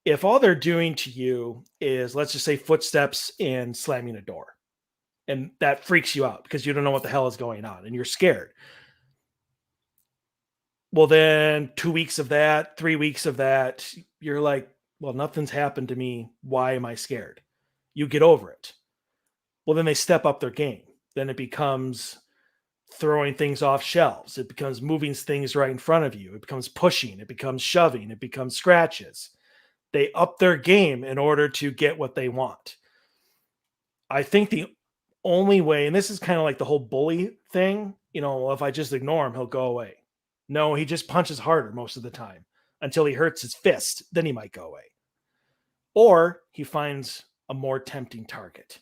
If all they're doing to you is, let's just say, footsteps and slamming a door, and that freaks you out because you don't know what the hell is going on and you're scared. Well, then 2 weeks of that, 3 weeks of that, you're like, well, nothing's happened to me. Why am I scared? You get over it. Well, then they step up their game. Then it becomes throwing things off shelves. It becomes moving things right in front of you. It becomes pushing. It becomes shoving. It becomes scratches. They up their game in order to get what they want. I think the only way, and this is kind of like the whole bully thing, if I just ignore him, he'll go away. No, he just punches harder most of the time until he hurts his fist. Then he might go away. Or he finds a more tempting target.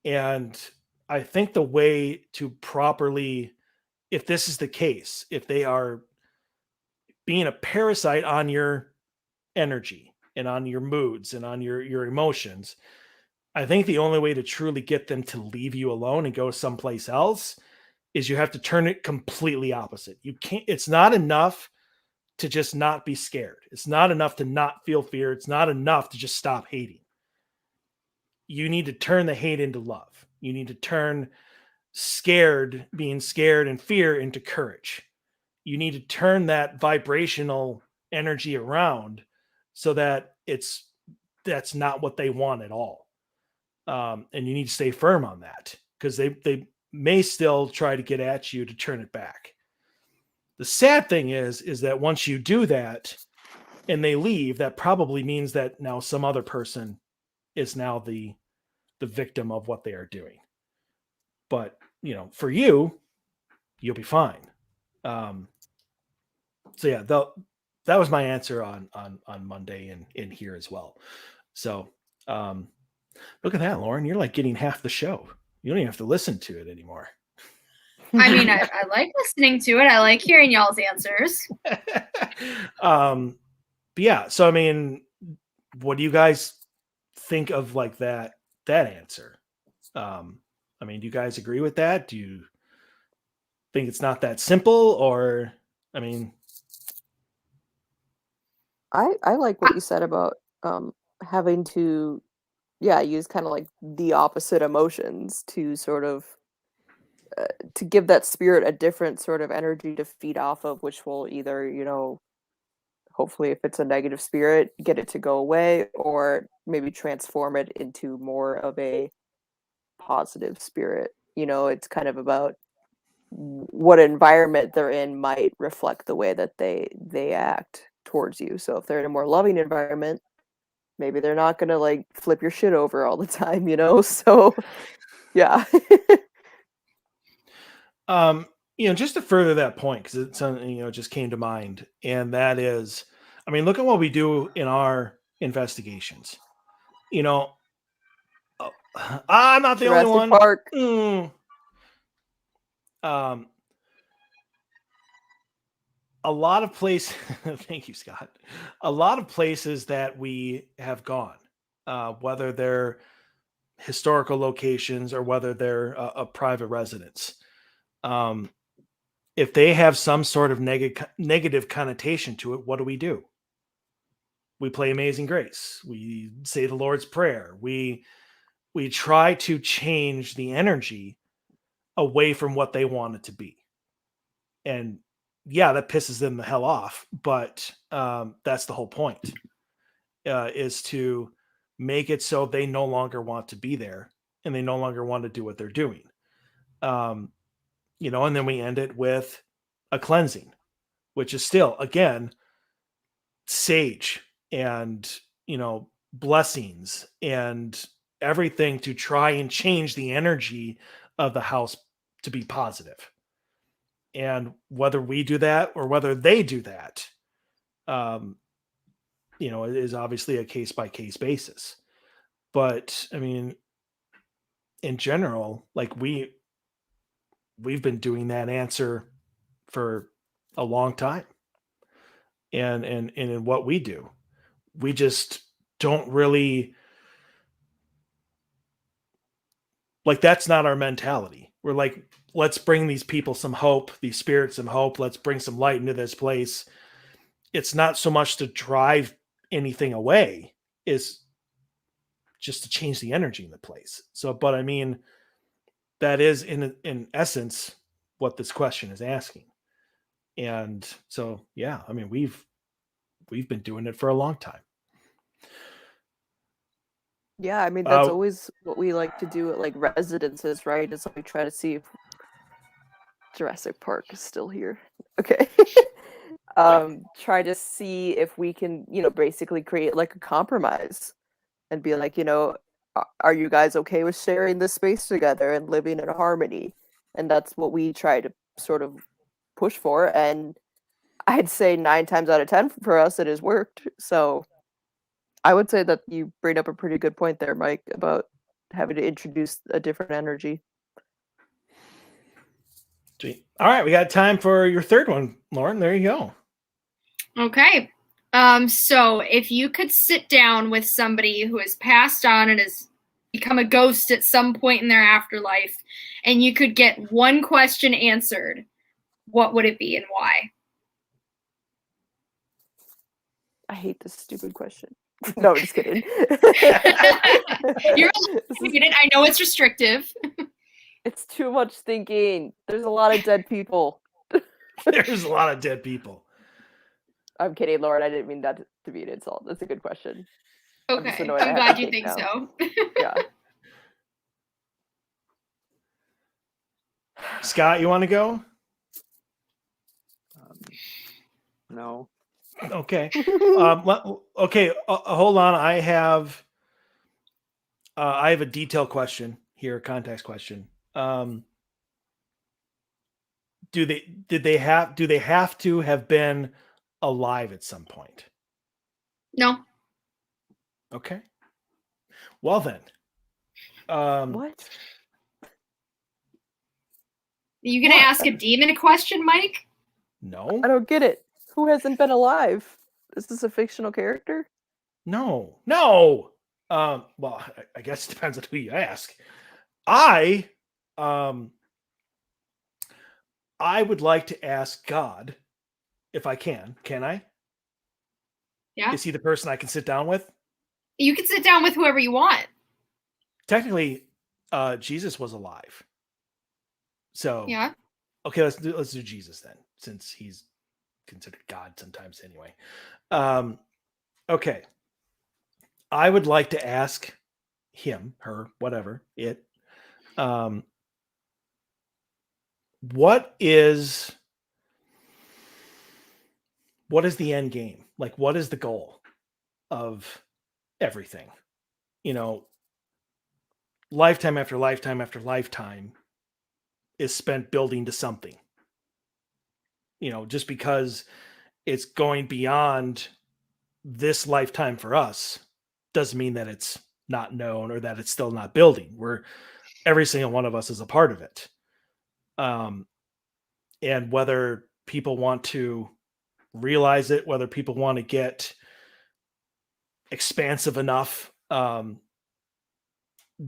And I think the way to properly, if this is the case, if they are being a parasite on your energy and on your moods and on your emotions, I think the only way to truly get them to leave you alone and go someplace else is you have to turn it completely opposite. You can't, it's not enough to just not be scared. It's not enough to not feel fear. It's not enough to just stop hating. You need to turn the hate into love. You need to turn being scared and fear into courage. You need to turn that vibrational energy around so that that's not what they want at all. And you need to stay firm on that, because they may still try to get at you to turn it back. The sad thing is that once you do that and they leave, that probably means that now some other person is now the victim of what they are doing. But, for you'll be fine. So yeah, that was my answer on Monday and in here as well. So, look at that, Lauren, you're like getting half the show. You don't even have to listen to it anymore. I mean, I like listening to it. I like hearing y'all's answers. But yeah, so I mean, what do you guys think of like that answer? I mean, do you guys agree with that? Do you think it's not that simple? Or, I mean, I like what you said about having to use kind of like the opposite emotions to sort of to give that spirit a different sort of energy to feed off of, which will either, hopefully if it's a negative spirit, get it to go away, or maybe transform it into more of a positive spirit. It's kind of about what environment they're in might reflect the way that they act towards you. So if they're in a more loving environment, maybe they're not going to like flip your shit over all the time, So yeah. Just to further that point, because it's something, just came to mind, and that is, I mean, look at what we do in our investigations. I'm not the Jurassic only one. Park. A lot of places, thank you, Scott. A lot of places that we have gone, whether they're historical locations or whether they're a private residence, if they have some sort of negative connotation to it, what do? We play Amazing Grace. We say the Lord's Prayer. We try to change the energy away from what they want it to be. And yeah, that pisses them the hell off. But that's the whole point, is to make it so they no longer want to be there and they no longer want to do what they're doing. And then we end it with a cleansing, which is still, again, sage and, blessings and everything to try and change the energy of the house to be positive. And whether we do that or whether they do that, it is obviously a case by case basis. But I mean, in general, like we've been doing that answer for a long time. And in what we do, we just don't really, like, that's not our mentality. We're like, let's bring these people some hope, these spirits some hope. Let's bring some light into this place. It's not so much to drive anything away, is just to change the energy in the place. So, but I mean, that is in essence what this question is asking. And so, yeah, I mean, we've been doing it for a long time. Yeah, I mean that's always what we like to do at like residences, right? Is like we try to see if Jurassic Park is still here. Okay. Try to see if we can, basically create like a compromise and be like, are you guys okay with sharing this space together and living in harmony? And that's what we try to sort of push for. And I'd say 9 times out of 10 for us, it has worked. So I would say that you bring up a pretty good point there, Mike, about having to introduce a different energy. Sweet. All right, we got time for your third one, Lauren. There you go. Okay. So if you could sit down with somebody who has passed on and has become a ghost at some point in their afterlife, and you could get one question answered, what would it be and why? I hate this stupid question. No, I'm just kidding. You're it. I know it's restrictive. It's too much thinking. There's a lot of dead people. There's a lot of dead people. I'm kidding, Lauren. I didn't mean that to be an insult. That's a good question. Okay. I'm glad you think so. Yeah. Scott, you want to go? No. Okay. Okay. Hold on. I have a detailed question here, a context question. Do they have to have been alive at some point? No. Okay. Well then. What? You gonna ask a demon a question, Mike? No. I don't get it. Who hasn't been alive? Is this a fictional character? No. Well, I guess it depends on who you ask. I would like to ask God, if I can. Can I? Yeah. Is he the person I can sit down with? You can sit down with whoever you want. Technically, Jesus was alive. So yeah. Okay, let's do Jesus then, since he's considered God sometimes anyway. Okay. I would like to ask him, her, whatever, it, what is the end game? Like, what is the goal of everything? Lifetime after lifetime after lifetime is spent building to something. Just because it's going beyond this lifetime for us doesn't mean that it's not known or that it's still not building. Every single one of us is a part of it. And whether people want to realize it, whether people want to get expansive enough,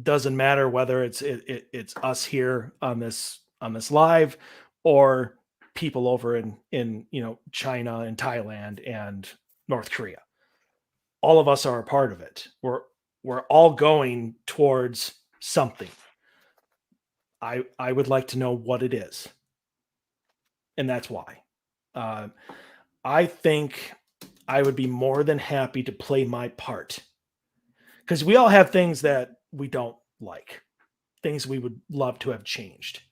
doesn't matter whether it's us here on this live or people over in China and Thailand and North Korea. All of us are a part of it. We're all going towards something. I would like to know what it is. And that's why. I think I would be more than happy to play my part. Because we all have things that we don't like. Things we would love to have changed.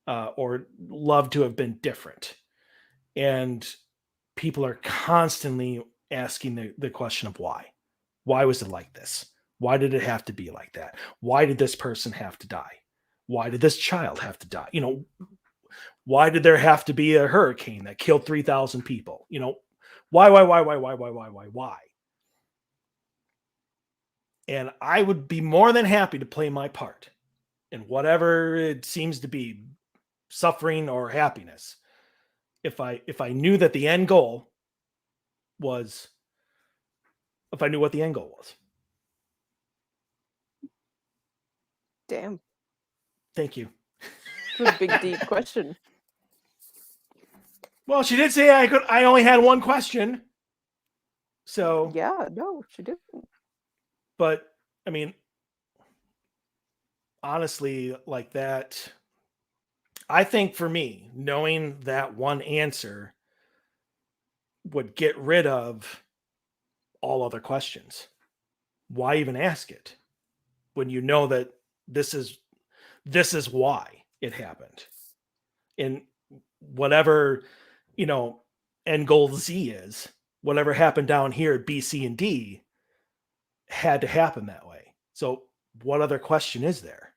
Or love to have been different. And people are constantly asking the question of why. Why was it like this? Why did it have to be like that? Why did this person have to die? Why did this child have to die? Why did there have to be a hurricane that killed 3,000 people? You know, why? And I would be more than happy to play my part in whatever it seems to be, suffering or happiness. If I knew that the end goal was, if I knew what the end goal was. Damn, Thank you. it's a big deep question. Well, she did say I only had one question. So Yeah, no, she didn't. but I mean, honestly, like that, I think for me, knowing that one answer would get rid of all other questions. Why even ask it when you know that this is why it happened? And whatever, you know, end goal Z is, whatever happened down here at B, C, and D had to happen that way. So what other question is there?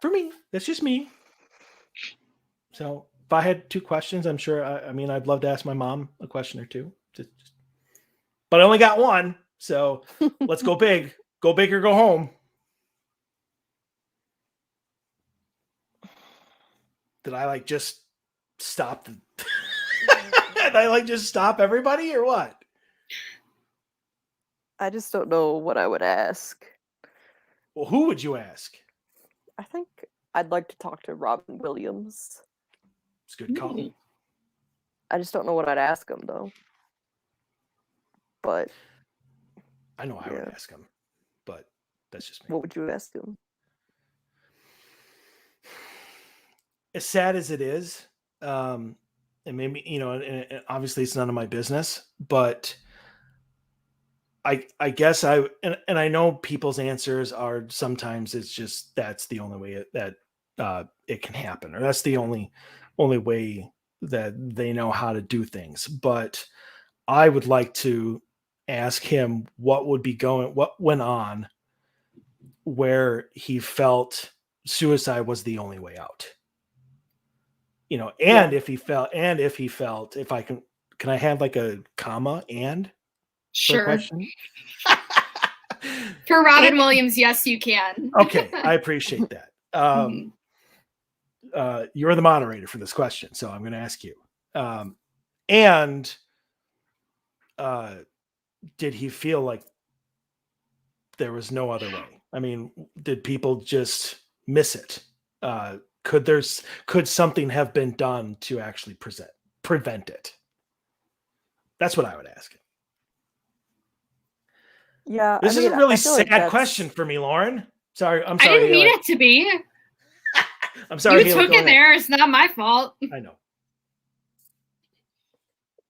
For me, that's just me. So if I had two questions, I'm sure, I mean, I'd love to ask my mom a question or two. But I only got one. So let's go big. Go big or go home. Did I like just stop? Did I like just stop everybody or what? I just don't know what I would ask. Well, who would you ask? I think I'd like to talk to Robin Williams. It's a good call. I just don't know what I'd ask him though. But I know I would yeah. ask him, but that's just me. What would you ask him? As sad as it is, and maybe, you know, and obviously it's none of my business, but I guess and I know people's answers are sometimes it's just that's the only way that it can happen, or that's the only way that they know how to do things. But I would like to ask him what went on where he felt suicide was the only way out. You know, and if he felt, if I can I have like a comma and Sure. question? For Robin Williams, yes, you can. Okay, I appreciate that. You're the moderator for this question, so I'm going to ask you. And did he feel like there was no other way? I mean, did people just miss it? Could something have been done to actually prevent it? That's what I would ask him. Yeah, This I is mean, a really I feel like sad question for me, Lauren. Sorry, I'm sorry. I didn't mean it to be. I'm sorry. You took it there. It's not my fault. I know.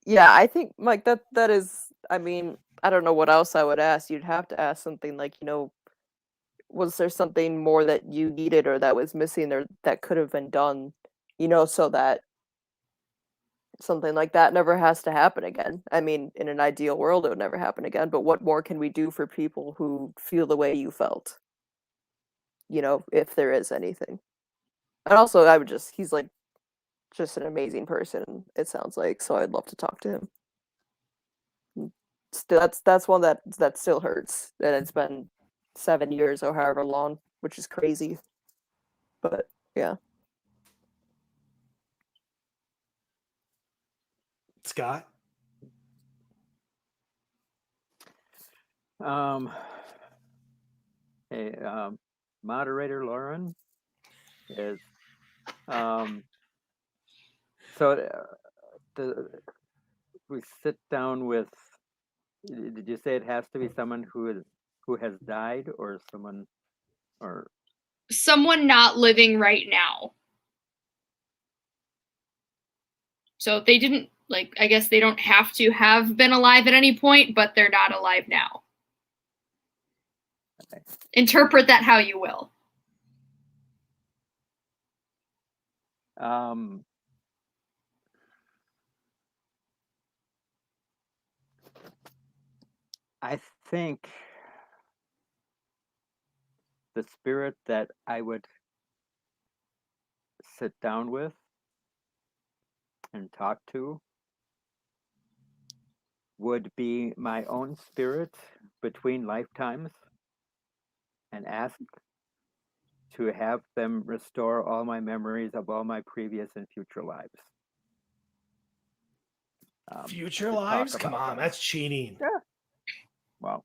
Yeah, I think like that is, I mean, I don't know what else I would ask. You'd have to ask something like, you know, was there something more that you needed or that was missing or that could have been done, you know, so that something like that never has to happen again. I mean, in an ideal world, it would never happen again, but what more can we do for people who feel the way you felt? You know, if there is anything. And also, he's like just an amazing person, it sounds like, so I'd love to talk to him. Still, that's one that still hurts, and it's been 7 years or however long, which is crazy. But yeah. Scott? Hey, moderator Lauren is we sit down with. Did you say it has to be someone who has died, or someone not living right now? So if they didn't, like, I guess they don't have to have been alive at any point, but they're not alive now. Okay. Interpret that how you will. I think the spirit that I would sit down with and talk to would be my own spirit between lifetimes and ask to have them restore all my memories of all my previous and future lives. Future to talk lives? Come about on, them. that's cheating. Yeah. Well,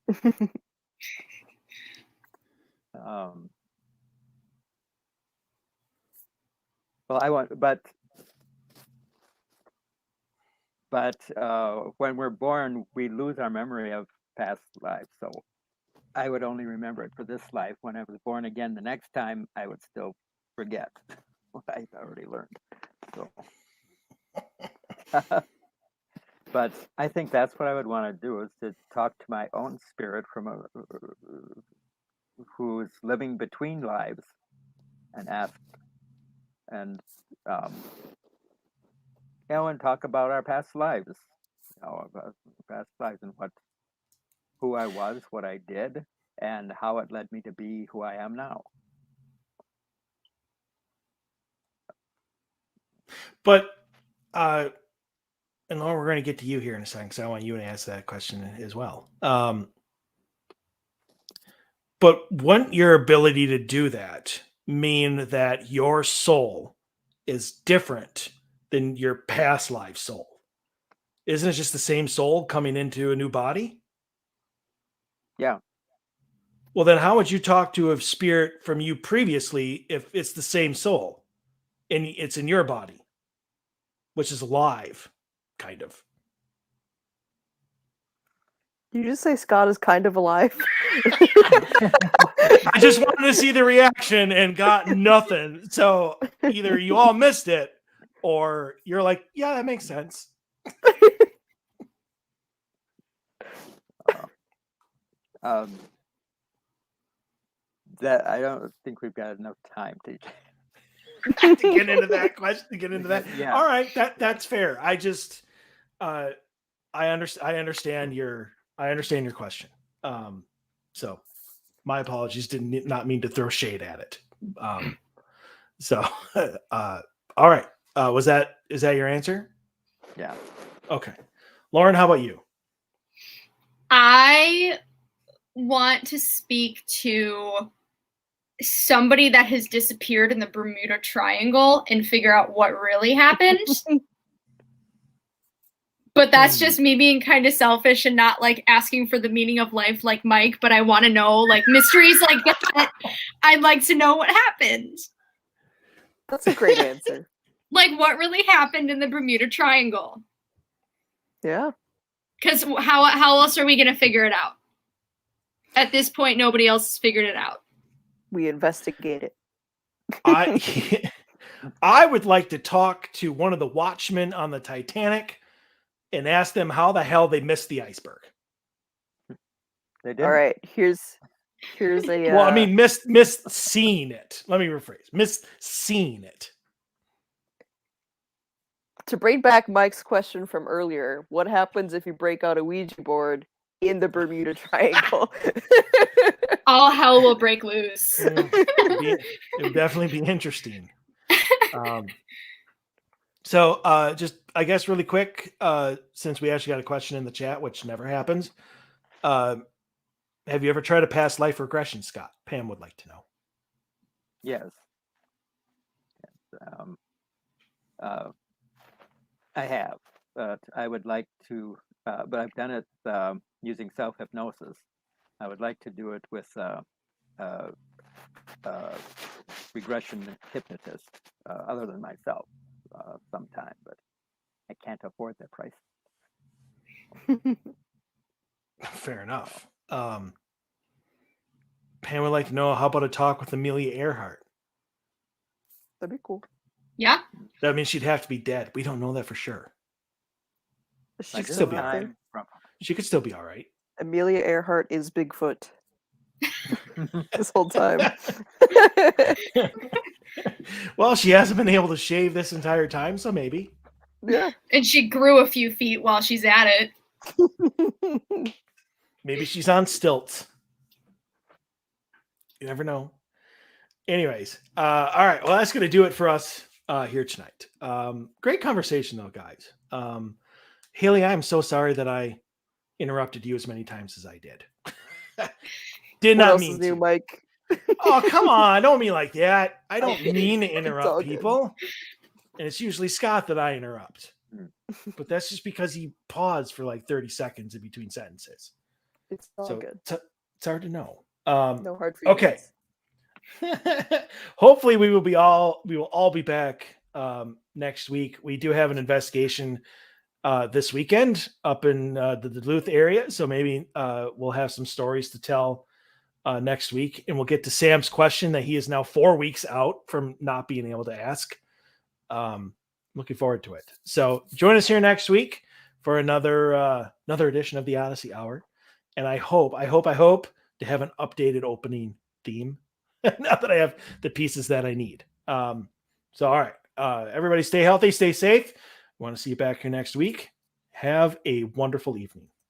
um, well, I want, but when we're born, we lose our memory of past lives. So I would only remember it for this life. When I was born again, the next time I would still forget what I've already learned. So, but I think that's what I would want to do, is to talk to my own spirit from who's living between lives, and ask, and and talk about our past lives, about past lives and who I was, what I did, and how it led me to be who I am now. But and Laura, we're going to get to you here in a second, because I want you to answer that question as well. But wouldn't your ability to do that mean that your soul is different than your past life soul? Isn't it just the same soul coming into a new body? Yeah. Well, then how would you talk to a spirit from you previously if it's the same soul and it's in your body, which is alive, kind of? You just say Scott is kind of alive. I just wanted to see the reaction and got nothing. So either you all missed it or you're like, yeah, that makes sense. That I don't think we've got enough time to get into that question, to get into that. Yeah. All right, that's fair. I just I understand your question. So my apologies, did not mean to throw shade at it. So all right. Is that your answer? Yeah. Okay. Lauren, how about you? I want to speak to somebody that has disappeared in the Bermuda Triangle and figure out what really happened. But that's just me being kind of selfish and not like asking for the meaning of life like Mike, but I want to know like mysteries like that. I'd like to know what happened. That's a great answer. Like what really happened in the Bermuda Triangle. Yeah. Because how else are we going to figure it out? At this point, nobody else has figured it out. We investigate it. I would like to talk to one of the watchmen on the Titanic and ask them how the hell they missed the iceberg. They did. All right, here's a. Well, I mean, missed seeing it. Let me rephrase. Missed seeing it. To bring back Mike's question from earlier, what happens if you break out a Ouija board in the Bermuda Triangle? All hell will break loose. It would definitely be interesting. So just, I guess, really quick, since we actually got a question in the chat, which never happens. Have you ever tried a past life regression, Scott? Pam would like to know. Yes. I have. I would like to, but I've done it using self-hypnosis. I would like to do it with regression hypnotist, other than myself, sometime, but I can't afford that price. Fair enough. Pam would like to know, how about a talk with Amelia Earhart? That'd be cool. Yeah. That means she'd have to be dead. We don't know that for sure. She Like could still still be all right. She could still be all right. Amelia Earhart is Bigfoot. This whole time. Well, she hasn't been able to shave this entire time, so maybe. Yeah. And she grew a few feet while she's at it. Maybe she's on stilts. You never know. Anyways, all right. Well, that's going to do it for us here tonight. Great conversation, though, guys. Haley, I'm so sorry that I interrupted you as many times as I did. Did What not else mean is new, to. Mike? Oh, come on. Don't mean like that. I don't Okay. mean to It's interrupt all good. people. And it's usually Scott that I interrupt. Mm. But that's just because he paused for like 30 seconds in between sentences. It's all So good. it's hard to know. No hard feelings. Okay. Hopefully we will all be back next week. We do have an investigation this weekend up in the Duluth area. So maybe we'll have some stories to tell next week, and we'll get to Sam's question that he is now 4 weeks out from not being able to ask. Looking forward to it. So join us here next week for another edition of the Odyssey Hour. And I hope to have an updated opening theme now that I have the pieces that I need. So all right. Everybody stay healthy, stay safe. Want to see you back here next week. Have a wonderful evening.